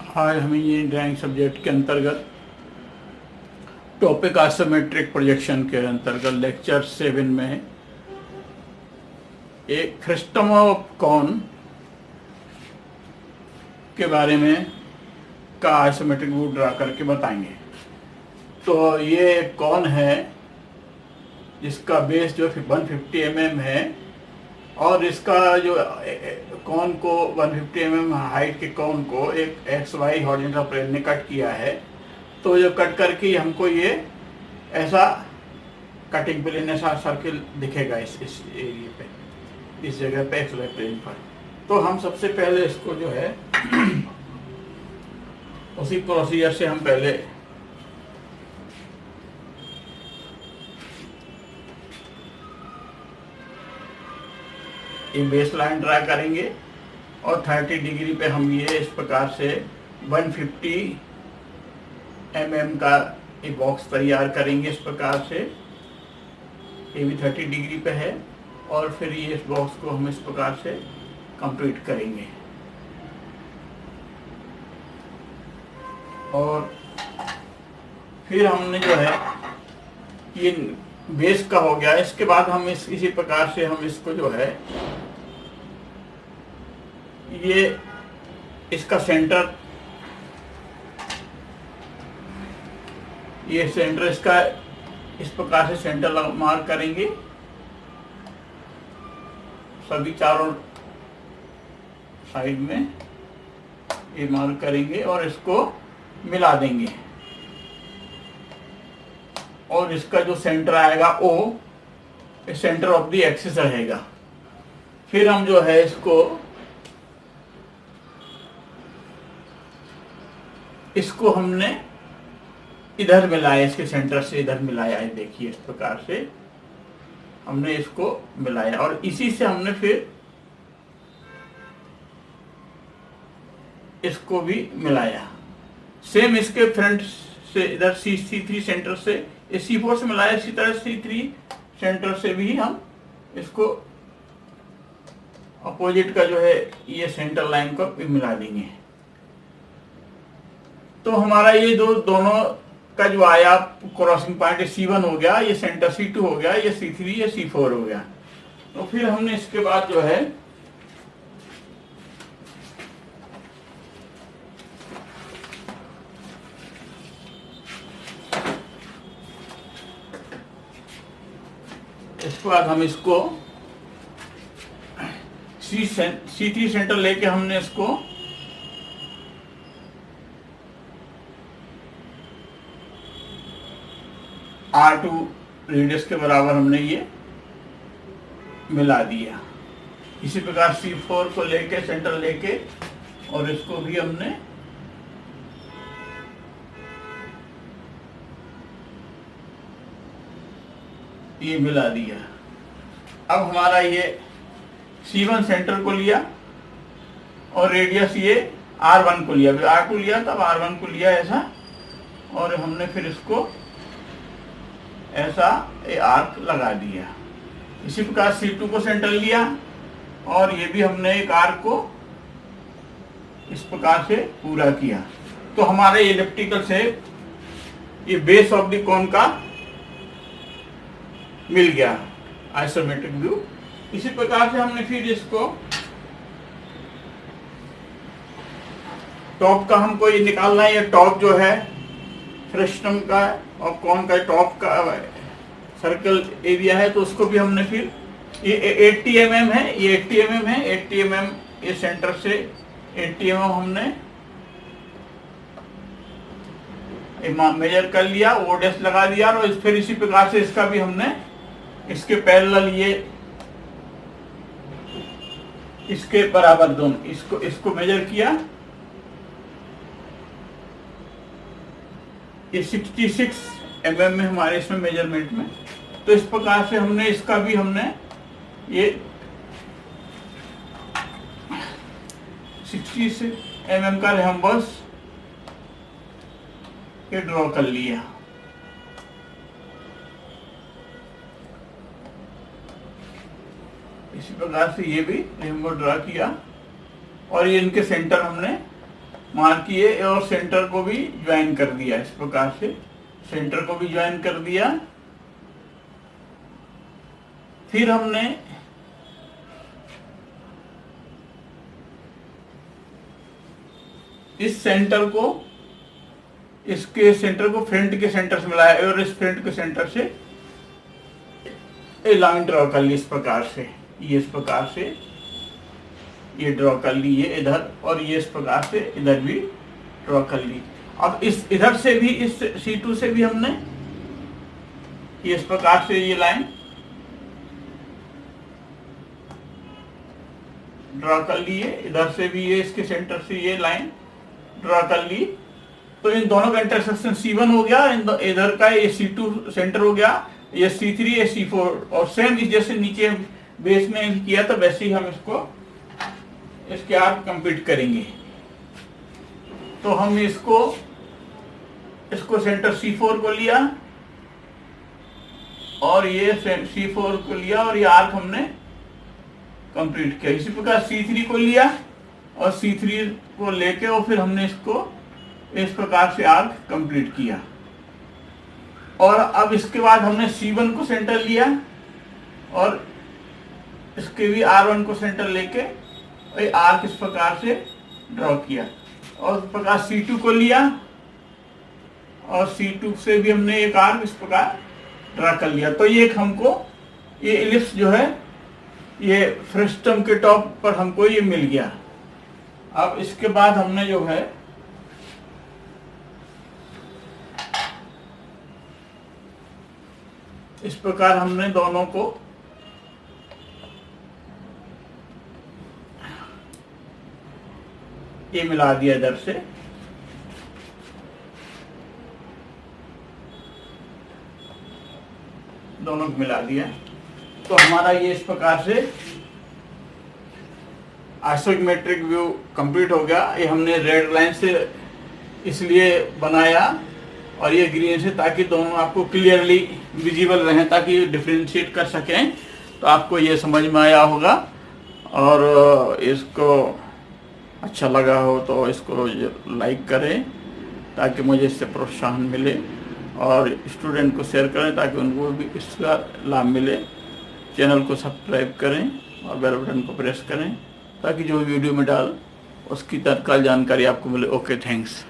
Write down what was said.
आज हम engineering drawing subject के अंतर्गत टॉपिक आइसोमेट्रिक प्रोजेक्शन के अंतर्गत लेक्चर 7 में एक फ्रस्टम ऑफ कॉन के बारे में का आइसोमेट्रिक व्यू ड्रा करके बताएंगे। तो ये एक कॉन है जिसका बेस जो 150 mm है और इसका जो कॉन को 150 mm हाइट के कॉन को एक XY हॉरिजॉन्टल प्लेन ने कट किया है। तो जो कट करके हमको ये ऐसा कटिंग प्लेन ऐसा सर्किल दिखेगा इस एरिया पे, इस जगह पे XY प्लेन पर। तो हम सबसे पहले इसको जो है उसी प्रोसीजर से हम पहले ये बेस लाइन ड्रा करेंगे और 30 डिग्री पे हम ये इस प्रकार से 150 mm का एक बॉक्स तैयार करेंगे। इस प्रकार से ये भी 30 डिग्री पे है और फिर ये इस बॉक्स को हम इस प्रकार से कंप्लीट करेंगे। और फिर हमने जो है ये बेस का हो गया। इसके बाद हम इसी प्रकार से हम इसको जो है ये इसका सेंटर, ये सेंटर इसका इस प्रकार से सेंटर मार्क करेंगे सभी चारों साइड में, ये मार्क करेंगे और इसको मिला देंगे और इसका जो सेंटर आएगा O centre of the axis रहेगा। फिर हम जो है इसको हमने इधर मिलाया, इसके सेंटर से इधर मिलाया है। देखिए इस प्रकार से हमने इसको मिलाया और इसी से हमने फिर इसको भी मिलाया। सेम इसके फ्रंट से इधर C3 सेंटर से C4 से मिलाया, इसी तरह C3 सेंटर से भी हम इसको अपोजिट का जो है ये सेंटर लाइन को मिला देंगे। तो हमारा ये दोनों का जो आया क्रॉसिंग पॉइंट C1 हो गया, ये सेंटर C2 हो गया, ये C3 ये C4 हो गया। तो फिर हमने इसके बाद जो है इसके बाद हम इसको C3 सेंटर लेके हमने इसको R2 रेडियस के बराबर हमने ये मिला दिया। इसी प्रकार C4 को लेके सेंटर लेके और इसको भी हमने ये मिला दिया। अब हमारा ये C1 सेंटर को लिया और रेडियस ये R1 को लिया, R2 लिया तब R1 को लिया ऐसा, और हमने फिर इसको ऐसा आर्क लगा दिया। इसी प्रकार C2 को सेंटर लिया और ये भी हमने एक आर्क को इस प्रकार से पूरा किया। तो हमारे एलिप्टिकल से ये बेस ऑफ द कॉन का मिल गया आइसोमेट्रिक व्यू। इसी प्रकार से हमने फिर इसको टॉप का हमको ये निकालना है। ये टॉप जो है फ्रस्टम का और कॉन का टॉप का सर्कल एरिया है, तो उसको भी हमने फिर ये 80 mm है, ये 80 mm है, 80 mm ये सेंटर से 80 mm हमने मेजर कर लिया, ओडेस लगा दिया और फिर इसी प्रकार से इसका भी हमने इसके पैरेलल ये इसके बराबर दोनों इसको मेजर किया। ये 66 mm में हमारे इसमें मेजरमेंट में। तो इस प्रकार से हमने इसका भी हमने ये 66 mm का रेम्बस ये ड्रॉ कर लिया। इसी प्रकार से ये भी रेम्बो ड्रॉ किया और ये इनके सेंटर हमने मार्क किए और सेंटर को भी ज्वाइन कर दिया। इस प्रकार से सेंटर को भी ज्वाइन कर दिया। फिर हमने इस सेंटर को, इसके सेंटर को फ्रंट के सेंटर से मिलाया और इस फ्रंट के सेंटर से ये लाइन ड्रॉ कर ली। इस प्रकार से ये इस प्रकार से ये ड्रॉ कर ली ये इधर, और ये इस प्रकार से इधर भी ड्रॉ कर ली। अब इस इधर से भी, इस C2 से भी हमने ये इस प्रकार से ये लाइन ड्रॉ कर ली है। इधर से भी ये इसके सेंटर से ये लाइन ड्रॉ कर ली। तो इन दोनों का इंटरसेक्शन C1 हो गया, इधर का ये C2 सेंटर हो गया, ये C3 ये C4। और सेम इस जैसे नीचे बेस में किया था वैसे ही हम इसके आर्क कंप्लीट करेंगे। तो हम इसको सेंटर C4 को लिया और ये C4 को लिया और ये आर्क हमने कंप्लीट किया। इसी प्रकार C3 को लिया और C3 को लेके और फिर हमने इसको इस प्रकार से आर्क कंप्लीट किया। और अब इसके बाद हमने C1 को सेंटर लिया और इसके भी R1 को सेंटर लेके आर्क इस प्रकार से ड्रॉ किया। और इस प्रकार C2 को लिया और C2 से भी हमने एक आर्क इस प्रकार ड्रॉ कर लिया। तो ये हमको ये इलिप्स जो है ये फ्रस्टम के टॉप पर हमको ये मिल गया। अब इसके बाद हमने जो है इस प्रकार हमने दोनों को ये मिला दिया। इधर से दोनों को मिला दिया। तो हमारा ये इस प्रकार से आइसोमेट्रिक व्यू कंप्लीट हो गया। ये हमने रेड लाइन से इसलिए बनाया और ये ग्रीन से, ताकि दोनों आपको क्लियरली विजिबल रहें, ताकि डिफरेंशिएट कर सकें। तो आपको ये समझ में आया होगा और इसको अच्छा लगा हो तो इसको लाइक करें ताकि मुझे इससे प्रोत्साहन मिले, और स्टूडेंट को शेयर करें ताकि उनको भी इसका लाभ मिले। चैनल को सब्सक्राइब करें और बेल बटन को प्रेस करें ताकि जो वीडियो में डाल उसकी तत्काल जानकारी आपको मिले। Okay, thanks.